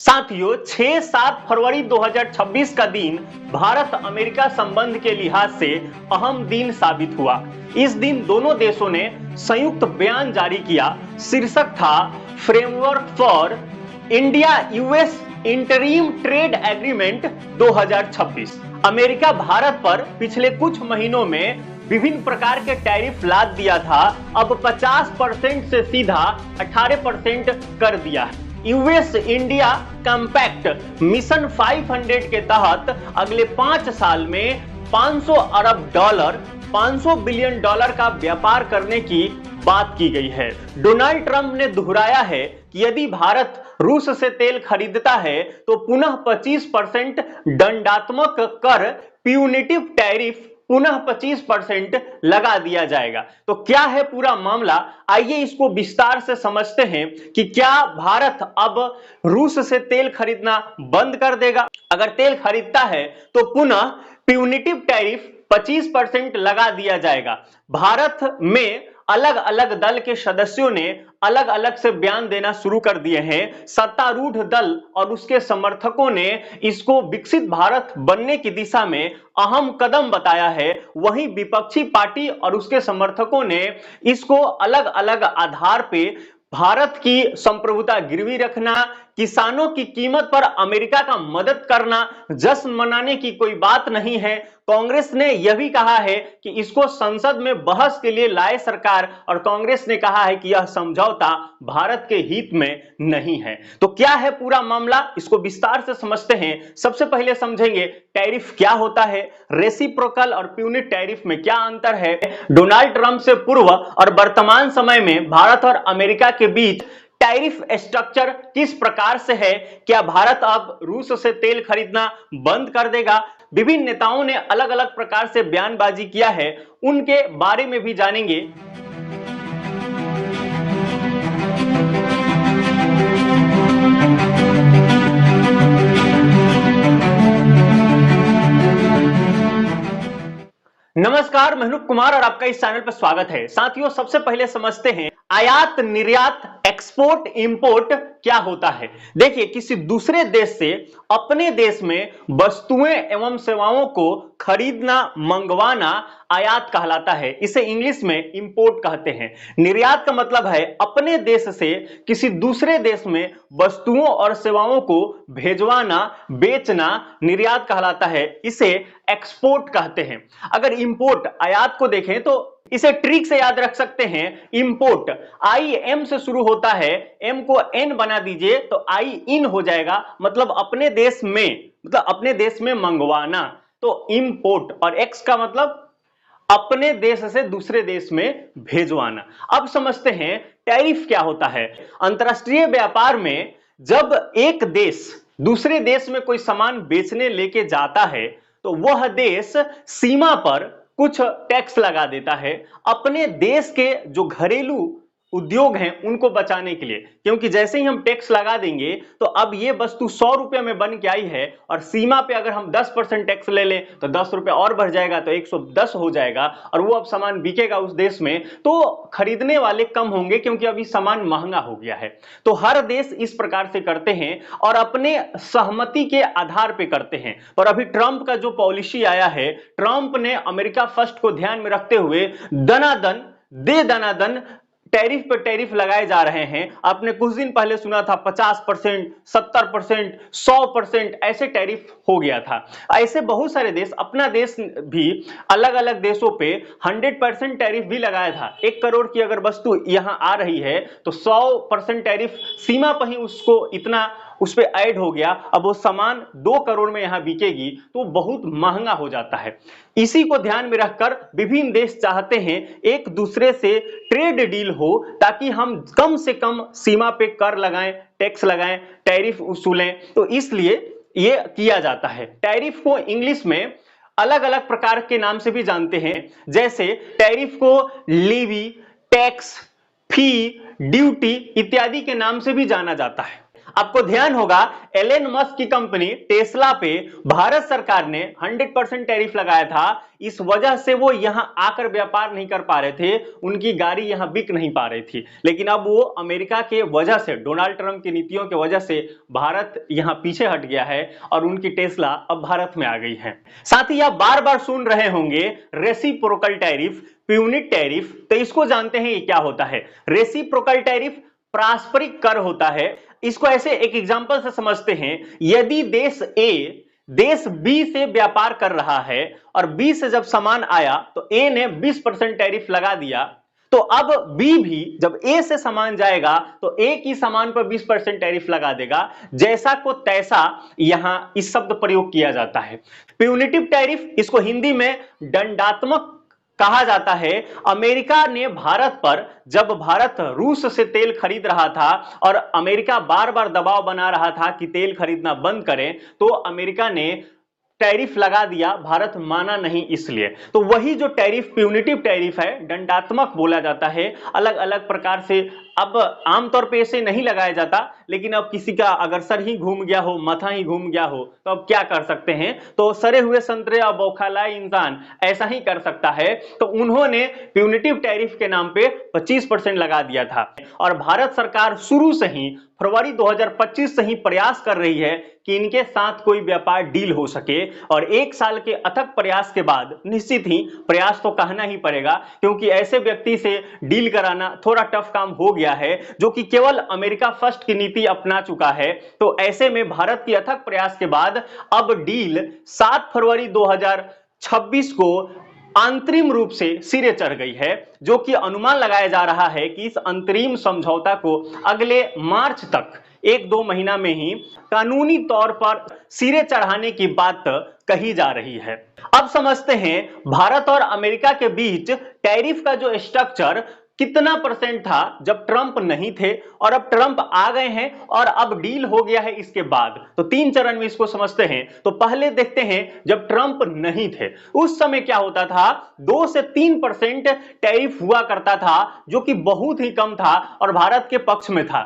साथियों 6-7 फरवरी 2026 का दिन भारत अमेरिका संबंध के लिहाज से अहम दिन साबित हुआ। इस दिन दोनों देशों ने संयुक्त बयान जारी किया। शीर्षक था framework for India US interim trade agreement 2026। America Bharat पर पिछले कुछ महीनों में विभिन्न प्रकार के टैरिफ लाद दिया था, अब 50% से सीधा 18% कर दिया है। यूएस इंडिया कॉम्पैक्ट मिशन 500 के तहत अगले 5 साल में 500 अरब डॉलर 500 बिलियन डॉलर का व्यापार करने की बात की गई है। डोनाल्ड ट्रंप ने दोहराया है कि यदि भारत रूस से तेल खरीदता है तो पुनः 25% दंडात्मक कर प्यूनिटिव टैरिफ पुनः 25% लगा दिया जाएगा। तो क्या है पूरा मामला, आइए इसको विस्तार से समझते हैं कि क्या भारत अब रूस से तेल खरीदना बंद कर देगा। अगर तेल खरीदता है तो पुनः प्यूनिटिव टैरिफ 25% लगा दिया जाएगा। भारत में अलग अलग दल के सदस्यों ने अलग अलग से बयान देना शुरू कर दिए हैं। सत्तारूढ़ दल और उसके समर्थकों ने इसको विकसित भारत बनने की दिशा में अहम कदम बताया है। वहीं विपक्षी पार्टी और उसके समर्थकों ने इसको अलग अलग आधार पे भारत की संप्रभुता गिरवी रखना, किसानों की कीमत पर अमेरिका का मदद करना, जश्न मनाने की कोई बात नहीं है। कांग्रेस ने यह भी कहा है कि इसको संसद में बहस के लिए लाए सरकार, और कांग्रेस ने कहा है कि यह समझौता भारत के हित में नहीं है। तो क्या है पूरा मामला, इसको विस्तार से समझते हैं। सबसे पहले समझेंगे टैरिफ क्या होता है, रेसिप्रोकल और प्यूनिट टैरिफ में क्या अंतर है, डोनाल्ड ट्रंप से पूर्व और वर्तमान समय में भारत और अमेरिका के बीच टैरिफ स्ट्रक्चर किस प्रकार से है, क्या भारत अब रूस से तेल खरीदना बंद कर देगा। विभिन्न नेताओं ने अलग अलग प्रकार से बयानबाजी किया है, उनके बारे में भी जानेंगे। नमस्कार, मैं अनूप कुमार और आपका इस चैनल पर स्वागत है। साथियों सबसे पहले समझते हैं आयात निर्यात एक्सपोर्ट इंपोर्ट क्या होता है। देखिए, किसी दूसरे देश से अपने देश में वस्तुएं एवं सेवाओं को खरीदना मंगवाना आयात कहलाता है। इसे इंग्लिश में इंपोर्ट कहते हैं। निर्यात का मतलब है अपने देश से किसी दूसरे देश में वस्तुओं और सेवाओं को भेजवाना, बेचना निर्यात कहलाता है। इसे एक्सपोर्ट कहते हैं। अगर इंपोर्ट आयात को देखें तो इसे ट्रिक से याद रख सकते हैं। इंपोर्ट आई एम से शुरू होता है, एम को एन बना दीजिए तो आई इन हो जाएगा, मतलब अपने देश में, मतलब अपने देश में मंगवाना, तो इंपोर्ट। और एक्स का मतलब अपने देश से दूसरे देश में भेजवाना। अब समझते हैं टैरिफ क्या होता है। अंतरराष्ट्रीय व्यापार में जब एक देश दूसरे देश में कोई सामान बेचने लेके जाता है तो वह देश सीमा पर कुछ टैक्स लगा देता है अपने देश के जो घरेलू उद्योग हैं उनको बचाने के लिए। क्योंकि जैसे ही हम टैक्स लगा देंगे तो अब ये वस्तु 100 रुपए में बन के आई है और सीमा पे अगर हम 10% टैक्स ले लें तो 10 रुपए और बढ़ जाएगा तो 110 हो जाएगा, और वो अब सामान बिकेगा उस देश में तो खरीदने वाले कम होंगे क्योंकि अभी सामान महंगा हो गया है। तो हर देश इस प्रकार से करते हैं और अपने सहमति के आधार पर करते हैं। और अभी ट्रंप का जो पॉलिसी आया है, ट्रंप ने अमेरिका फर्स्ट को ध्यान में रखते हुए दनादन टैरिफ पे टैरिफ लगाए जा रहे हैं। आपने कुछ दिन पहले सुना था 50%, 70%, 100% ऐसे टैरिफ हो गया था। ऐसे बहुत सारे देश, अपना देश भी अलग अलग देशों पे 100% टैरिफ भी लगाया था। 1 करोड़ की अगर वस्तु यहां आ रही है तो 100% टैरिफ सीमा पर ही उसको इतना उस पे ऐड हो गया। अब वो सामान 2 करोड़ में यहां बिकेगी तो बहुत महंगा हो जाता है। इसी को ध्यान में रखकर विभिन्न देश चाहते हैं एक दूसरे से ट्रेड डील हो ताकि हम कम से कम सीमा पे कर लगाएं, टैक्स लगाएं, टैरिफ वसूलें। तो इसलिए ये किया जाता है। टैरिफ को इंग्लिश में अलग अलग प्रकार के नाम से भी जानते हैं। जैसे टैरिफ को लीवी, टैक्स, फी, ड्यूटी इत्यादि के नाम से भी जाना जाता है। आपको ध्यान होगा एलन मस्क की कंपनी टेस्ला पे भारत सरकार ने 100% टैरिफ लगाया था। इस वजह से वो यहां आकर व्यापार नहीं कर पा रहे थे, उनकी गाड़ी यहां बिक नहीं पा रही थी। लेकिन अब वो अमेरिका के वजह से, डोनाल्ड ट्रंप की नीतियों की वजह से भारत यहां पीछे हट गया है और उनकी टेस्ला अब भारत में आ गई है। साथ ही आप बार बार सुन रहे होंगे रेसिप्रोकल टैरिफ, प्यूनिट टैरिफ। तो इसको जानते हैं ये क्या होता है। रेसिप्रोकल टैरिफ पारस्परिक कर होता है। इसको ऐसे एक एग्जांपल से समझते हैं। यदि देश ए देश बी से व्यापार कर रहा है और बी से जब सामान आया तो ए ने 20% टैरिफ लगा दिया, तो अब बी भी जब ए से सामान जाएगा तो ए की सामान पर 20% टैरिफ लगा देगा। जैसा को तैसा यहां इस शब्द प्रयोग किया जाता है। प्यूनिटिव टैरिफ, इसको हिंदी में दंडात्मक कहा जाता है। अमेरिका ने भारत पर, जब भारत रूस से तेल खरीद रहा था और अमेरिका बार बार दबाव बना रहा था कि तेल खरीदना बंद करें, तो अमेरिका ने टैरिफ लगा दिया, भारत माना नहीं इसलिए। तो वही जो टैरिफ, प्यूनिटिव टैरिफ है, दंडात्मक बोला जाता है। अलग अलग प्रकार से अब आमतौर पे ऐसे नहीं लगाया जाता, लेकिन अब किसी का अगर सर ही घूम गया हो, माथा ही घूम गया हो, तो अब क्या कर सकते हैं। तो सरे हुए संतरे और बौखलाए इंसान ऐसा ही कर सकता है। तो उन्होंने प्यूनिटिव टैरिफ के नाम पे 25% लगा दिया था और भारत सरकार शुरू से ही फरवरी 2025 से ही प्रयास कर रही है कि इनके साथ कोई व्यापार डील हो सके। और एक साल के अथक प्रयास के बाद, निश्चित ही प्रयास तो कहना ही पड़ेगा, क्योंकि ऐसे व्यक्ति से डील कराना थोड़ा टफ काम हो गया है जो कि केवल अमेरिका फर्स्ट की नीति अपना चुका है। तो ऐसे में भारत की अथक प्रयास के बाद अब डील 7 फरवरी 2026 को अंतरिम रूप से सिरे चढ़ गई है, जो कि अनुमान लगाया जा रहा है कि इस अंतरिम समझौता को अगले मार्च तक, 1-2 महीना में ही कानूनी तौर पर सिरे चढ़ाने की बात कही जा रही है। अब समझते हैं भारत और अमेरिका के बीच टैरिफ का जो स्ट्रक्चर कितना परसेंट था जब ट्रंप नहीं थे, और अब ट्रंप आ गए हैं और अब डील हो गया है इसके बाद। तो 3 चरण में इसको समझते हैं। तो पहले देखते हैं जब ट्रंप नहीं थे उस समय क्या होता था। 2 से 3% टैरिफ हुआ करता था, जो कि बहुत ही कम था और भारत के पक्ष में था।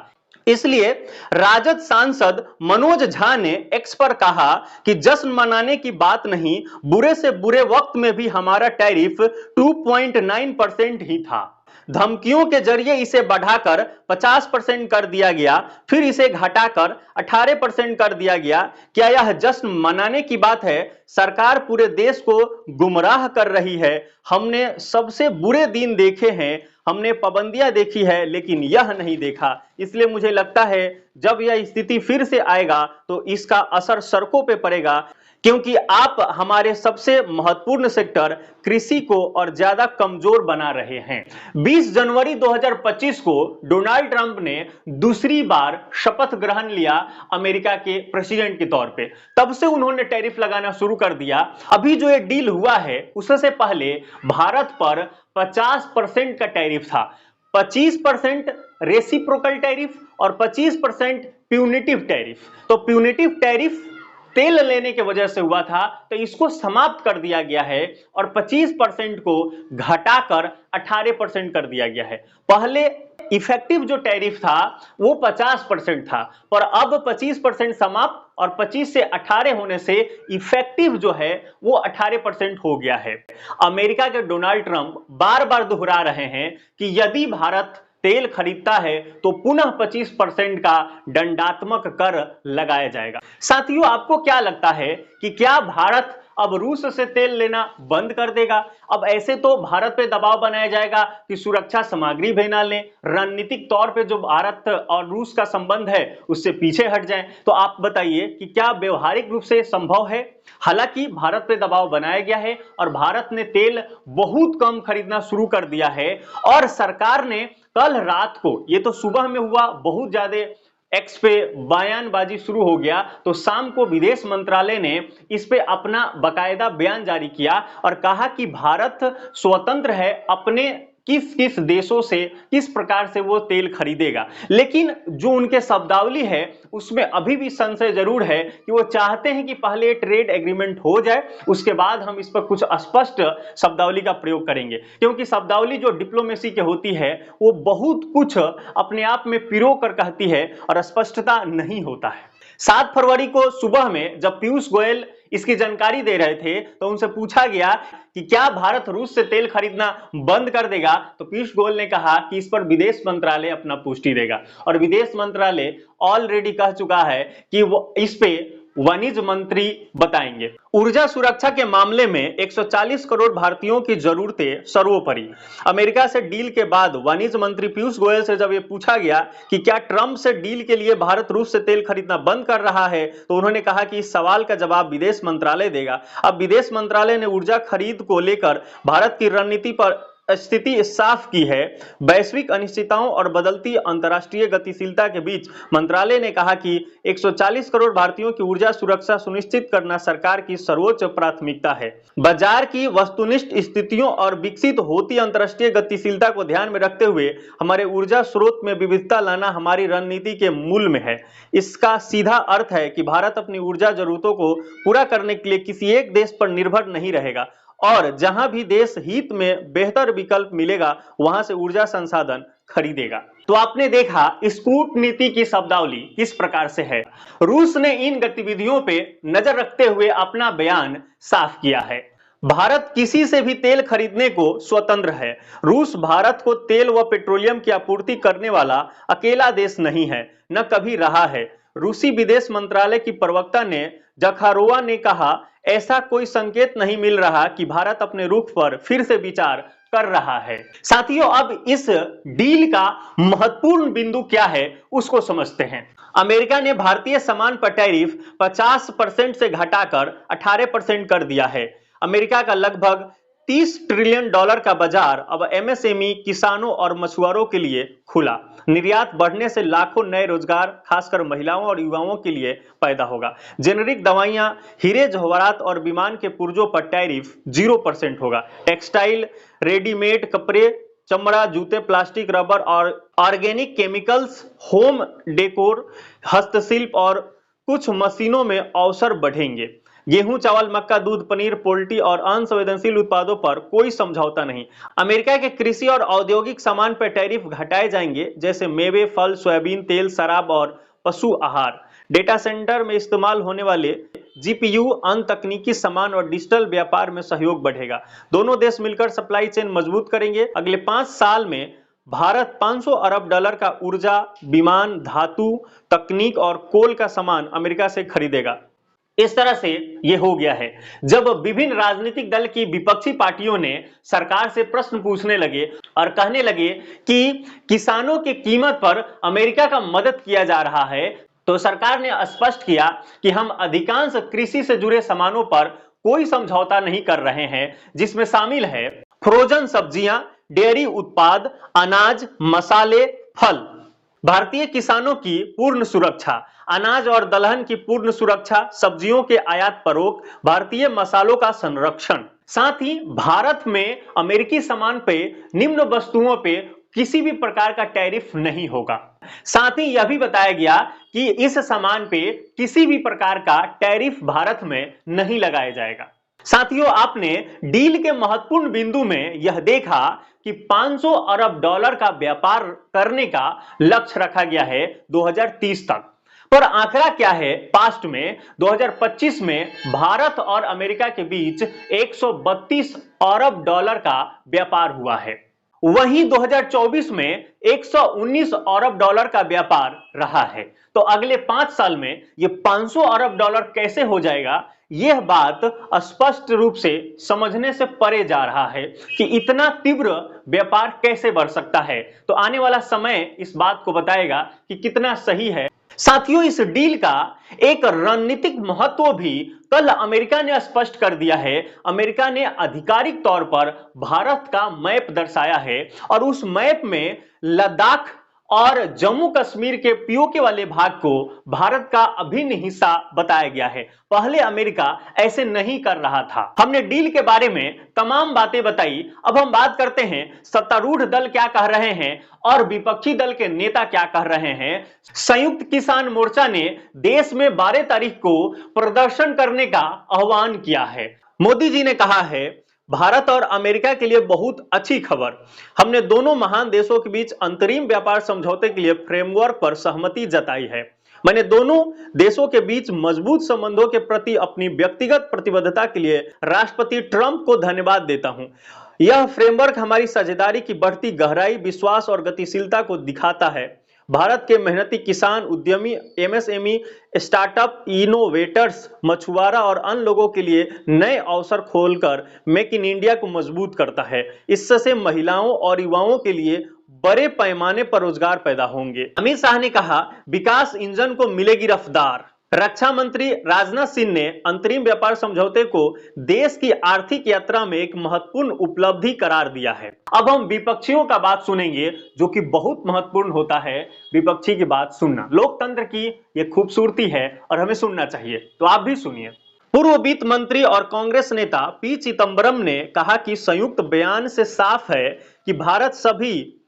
इसलिए राजद सांसद मनोज झा ने एक्स पर कहा कि जश्न मनाने की बात नहीं, बुरे से बुरे वक्त में भी हमारा टैरिफ 2.9% ही था। धमकियों के जरिए इसे बढ़ाकर 50% कर दिया गया, फिर इसे घटाकर 18% कर दिया गया। क्या यह जश्न मनाने की बात है? सरकार पूरे देश को गुमराह कर रही है। हमने सबसे बुरे दिन देखे हैं, हमने पाबंदियां देखी है, लेकिन यह नहीं देखा। इसलिए मुझे लगता है जब यह स्थिति फिर से आएगा तो इसका असर सड़कों पे पड़ेगा, क्योंकि आप हमारे सबसे महत्वपूर्ण सेक्टर कृषि को और ज्यादा कमजोर बना रहे हैं। 20 जनवरी 2025 को डोनाल्ड ट्रंप ने दूसरी बार शपथ ग्रहण लिया अमेरिका के प्रेसिडेंट के तौर पे। तब से उन्होंने टैरिफ लगाना शुरू कर दिया। अभी जो ये डील हुआ है उससे पहले भारत पर 50% का टैरिफ था। 25% रेसिप्रोकल टैरिफ और 25% प्यूनिटिव टैरिफ। तो प्यूनिटिव टैरिफ तेल लेने के वजह से हुआ था, तो इसको समाप्त कर दिया गया है और 25% को घटाकर 18% कर दिया गया है। पहले इफेक्टिव जो टैरिफ था वो 50% था, पर अब 25% समाप्त और 25 से 18 होने से इफेक्टिव जो है वो 18% हो गया है। अमेरिका के डोनाल्ड ट्रंप बार बार दोहरा रहे हैं कि यदि भारत तेल खरीदता है तो पुनः 25% का दंडात्मक कर लगाया जाएगा। साथियों, आपको क्या लगता है कि क्या भारत अब रूस से तेल लेना बंद कर देगा? अब ऐसे तो भारत पे दबाव बनाया जाएगा कि सुरक्षा सामग्री भी ना लें, रणनीतिक तौर पे जो भारत और रूस का संबंध है उससे पीछे हट जाएं। तो आप बताइए कि क्या व्यवहारिक रूप से संभव है? हालांकि भारत पे दबाव बनाया गया है और भारत ने तेल बहुत कम खरीदना शुरू कर दिया है और सरकार ने कल रात को, ये तो सुबह में हुआ, बहुत ज्यादा एक्स पे बयानबाजी शुरू हो गया, तो शाम को विदेश मंत्रालय ने इस पे अपना बकायदा बयान जारी किया और कहा कि भारत स्वतंत्र है अपने किस किस देशों से किस प्रकार से वो तेल खरीदेगा। लेकिन जो उनके शब्दावली है उसमें अभी भी संशय जरूर है कि वो चाहते हैं कि पहले ट्रेड एग्रीमेंट हो जाए, उसके बाद हम इस पर कुछ स्पष्ट शब्दावली का प्रयोग करेंगे, क्योंकि शब्दावली जो डिप्लोमेसी की होती है वो बहुत कुछ अपने आप में पिरो कर कहती है और स्पष्टता नहीं होता है। 7 फरवरी को सुबह में जब पीयूष गोयल इसकी जानकारी दे रहे थे तो उनसे पूछा गया कि क्या भारत रूस से तेल खरीदना बंद कर देगा, तो पीयूष गोयल ने कहा कि इस पर विदेश मंत्रालय अपना पुष्टि देगा और विदेश मंत्रालय ऑलरेडी कह चुका है कि वो इस पे वाणिज्य मंत्री बताएंगे। ऊर्जा सुरक्षा के मामले में 140 करोड़ भारतीयों की जरूरतें सर्वोपरि। अमेरिका से डील के बाद वाणिज्य मंत्री पीयूष गोयल से जब ये पूछा गया कि क्या ट्रंप से डील के लिए भारत रूस से तेल खरीदना बंद कर रहा है, तो उन्होंने कहा कि इस सवाल का जवाब विदेश मंत्रालय देगा। अब विदेश मंत्रालय ने ऊर्जा खरीद को लेकर भारत की रणनीति पर स्थिति साफ की है। वैश्विक अनिश्चितताओं और बदलती अंतर्राष्ट्रीय गतिशीलता के बीच मंत्रालय ने कहा कि 140 करोड़ भारतीयों की ऊर्जा सुरक्षा सुनिश्चित करना सरकार की सर्वोच्च प्राथमिकता है। बाजार की वस्तुनिष्ठ स्थितियों और विकसित होती अंतर्राष्ट्रीय गतिशीलता को ध्यान में रखते हुए हमारे ऊर्जा स्रोत में विविधता लाना हमारी रणनीति के मूल में है। इसका सीधा अर्थ है कि भारत अपनी ऊर्जा जरूरतों को पूरा करने के लिए किसी एक देश पर निर्भर नहीं रहेगा और जहां भी देश हित में बेहतर विकल्प मिलेगा वहां से ऊर्जा संसाधन खरीदेगा। तो आपने देखा इस कूटनीति की शब्दावली किस प्रकार से है। रूस ने इन गतिविधियों पे नजर रखते हुए अपना बयान साफ किया है। भारत किसी से भी तेल खरीदने को स्वतंत्र है। रूस भारत को तेल व पेट्रोलियम की आपूर्ति करने वाला अकेला देश नहीं है, न कभी रहा है। रूसी विदेश मंत्रालय की प्रवक्ता ने जखारोवा ने कहा, ऐसा कोई संकेत नहीं मिल रहा कि भारत अपने रुख पर फिर से विचार कर रहा है। साथियों, अब इस डील का महत्वपूर्ण बिंदु क्या है उसको समझते हैं। अमेरिका ने भारतीय सामान पर टैरिफ 50% से घटाकर 18% कर दिया है। अमेरिका का लगभग $30 ट्रिलियन का बाजार अब एमएसएमई, किसानों और मछुआरों के लिए खुला। निर्यात बढ़ने से लाखों नए रोजगार खासकर महिलाओं और युवाओं के लिए पैदा होगा। जेनेरिक दवाइयां, हीरे जवाहरात और विमान के पुर्जों पर टैरिफ 0% होगा। टेक्सटाइल, रेडीमेड कपड़े, चमड़ा, जूते, प्लास्टिक, रबर और ऑर्गेनिक केमिकल्स, होम डेकोर, हस्तशिल्प और कुछ मशीनों में अवसर बढ़ेंगे। गेहूं, चावल, मक्का, दूध, पनीर, पोल्ट्री और अनसंवेदनशील उत्पादों पर कोई समझौता नहीं। अमेरिका के कृषि और औद्योगिक सामान पर टैरिफ घटाए जाएंगे, जैसे मेवे, फल, सोयाबीन तेल, शराब और पशु आहार। डेटा सेंटर में इस्तेमाल होने वाले जीपीयू, अन्य तकनीकी सामान और डिजिटल व्यापार में सहयोग बढ़ेगा। दोनों देश मिलकर सप्लाई चेन मजबूत करेंगे। अगले 5 साल में भारत $500 अरब का ऊर्जा, विमान, धातु, तकनीक और कोल का सामान अमेरिका से खरीदेगा। इस तरह से यह हो गया है। जब विभिन्न राजनीतिक दल की विपक्षी पार्टियों ने सरकार से प्रश्न पूछने लगे और कहने लगे कि किसानों की कीमत पर अमेरिका का मदद किया जा रहा है, तो सरकार ने स्पष्ट किया कि हम अधिकांश कृषि से जुड़े सामानों पर कोई समझौता नहीं कर रहे हैं, जिसमें शामिल है फ्रोजन सब्जियां, डेयरी उत्पाद, अनाज, मसाले, फल। भारतीय किसानों की पूर्ण सुरक्षा, अनाज और दलहन की पूर्ण सुरक्षा, सब्जियों के आयात पर रोक, भारतीय मसालों का संरक्षण। साथ ही भारत में अमेरिकी सामान पे, निम्न वस्तुओं पे किसी भी प्रकार का टैरिफ नहीं होगा। साथ ही यह भी बताया गया कि इस सामान पे किसी भी प्रकार का टैरिफ भारत में नहीं लगाया जाएगा। साथियों, आपने डील के महत्वपूर्ण बिंदु में यह देखा कि $500 अरब का व्यापार करने का लक्ष्य रखा गया है 2030 तक। पर आंकड़ा क्या है? पास्ट में 2025 में भारत और अमेरिका के बीच $132 अरब का व्यापार हुआ है। वहीं 2024 में $119 अरब का व्यापार रहा है। तो अगले 5 साल में ये $500 अरब कैसे हो जाएगा, यह बात स्पष्ट रूप से समझने से परे जा रहा है कि इतना तीव्र व्यापार कैसे बढ़ सकता है। तो आने वाला समय इस बात को बताएगा कि कितना सही है। साथियों, इस डील का एक रणनीतिक महत्व भी कल अमेरिका ने स्पष्ट कर दिया है। अमेरिका ने आधिकारिक तौर पर भारत का मैप दर्शाया है और उस मैप में लद्दाख और जम्मू कश्मीर के पीओके वाले भाग को भारत का अभिन्न हिस्सा बताया गया है। पहले अमेरिका ऐसे नहीं कर रहा था। हमने डील के बारे में तमाम बातें बताई। अब हम बात करते हैं सत्तारूढ़ दल क्या कह रहे हैं और विपक्षी दल के नेता क्या कह रहे हैं। संयुक्त किसान मोर्चा ने देश में 12 तारीख को प्रदर्शन करने का आह्वान किया है। मोदी जी ने कहा है, भारत और अमेरिका के लिए बहुत अच्छी खबर, हमने दोनों महान देशों के बीच अंतरिम व्यापार समझौते के लिए फ्रेमवर्क पर सहमति जताई है। मैंने दोनों देशों के बीच मजबूत संबंधों के प्रति अपनी व्यक्तिगत प्रतिबद्धता के लिए राष्ट्रपति ट्रंप को धन्यवाद देता हूं। यह फ्रेमवर्क हमारी साझेदारी की बढ़ती गहराई, विश्वास और गतिशीलता को दिखाता है। भारत के मेहनती किसान, उद्यमी, एमएसएमई, स्टार्टअप, इनोवेटर्स, मछुआरा और अन्य लोगों के लिए नए अवसर खोलकर मेक इन इंडिया को मजबूत करता है। इससे महिलाओं और युवाओं के लिए बड़े पैमाने पर रोजगार पैदा होंगे। अमित शाह ने कहा, विकास इंजन को मिलेगी रफ्तार। रक्षा मंत्री राजनाथ सिंह ने अंतरिम व्यापार समझौते को देश की आर्थिक यात्रा में एक महत्वपूर्ण उपलब्धि करार दिया है। अब हम विपक्षियों का बात सुनेंगे, जो कि बहुत महत्वपूर्ण होता है विपक्षी की बात सुनना। लोकतंत्र की ये खूबसूरती है और हमें सुनना चाहिए, तो आप भी सुनिए। पूर्व वित्त मंत्री और कांग्रेस नेता पी चिदंबरम ने कहा कि संयुक्त बयान से साफ है कि भारत सभी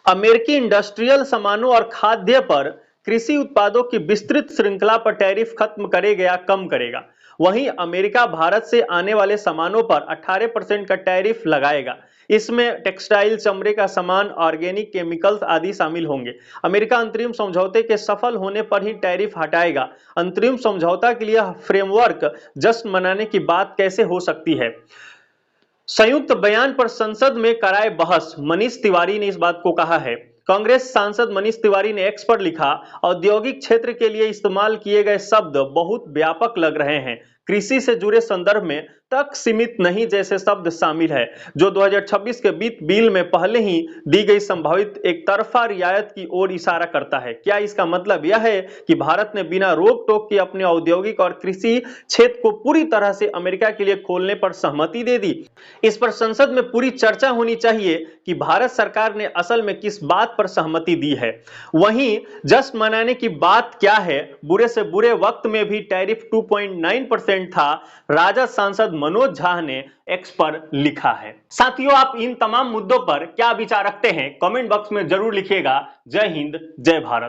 अमेरिकी इंडस्ट्रियल सामानों और खाद्य पर कृषि उत्पादों की विस्तृत श्रृंखला पर टैरिफ खत्म करेगा या कम करेगा। वहीं अमेरिका भारत से आने वाले सामानों पर 18% का टैरिफ लगाएगा। इसमें टेक्सटाइल, चमड़े का सामान, ऑर्गेनिक केमिकल्स आदि शामिल होंगे। अमेरिका अंतरिम समझौते के सफल होने पर ही टैरिफ हटाएगा। अंतरिम समझौता के लिए फ्रेमवर्क जश्न मनाने की बात कैसे हो सकती है? संयुक्त बयान पर संसद में कराए बहस, मनीष तिवारी ने इस बात को कहा है। कांग्रेस सांसद मनीष तिवारी ने एक्स पर लिखा, औद्योगिक क्षेत्र के लिए इस्तेमाल किए गए शब्द बहुत व्यापक लग रहे हैं। कृषि से जुड़े संदर्भ में तक सीमित नहीं जैसे शब्द शामिल है, जो 2026 के वित्त बिल में पहले ही दी गई संभावित एक तरफा रियायत की ओर इशारा करता है। क्या इसका मतलब यह है कि भारत ने बिना रोक टोक के अपने औद्योगिक और कृषि क्षेत्र को पूरी तरह से अमेरिका के लिए खोलने पर सहमति दे दी? इस पर संसद में पूरी चर्चा होनी चाहिए कि भारत सरकार ने असल में किस बात पर सहमति दी है। वहीं जश्न मनाने की बात क्या है? बुरे से बुरे वक्त में भी टैरिफ 2.9% था, राजद सांसद मनोज झा ने एक्स पर लिखा है। साथियों, आप इन तमाम मुद्दों पर क्या विचार रखते हैं? कमेंट बॉक्स में जरूर लिखिएगा। जय हिंद, जय भारत।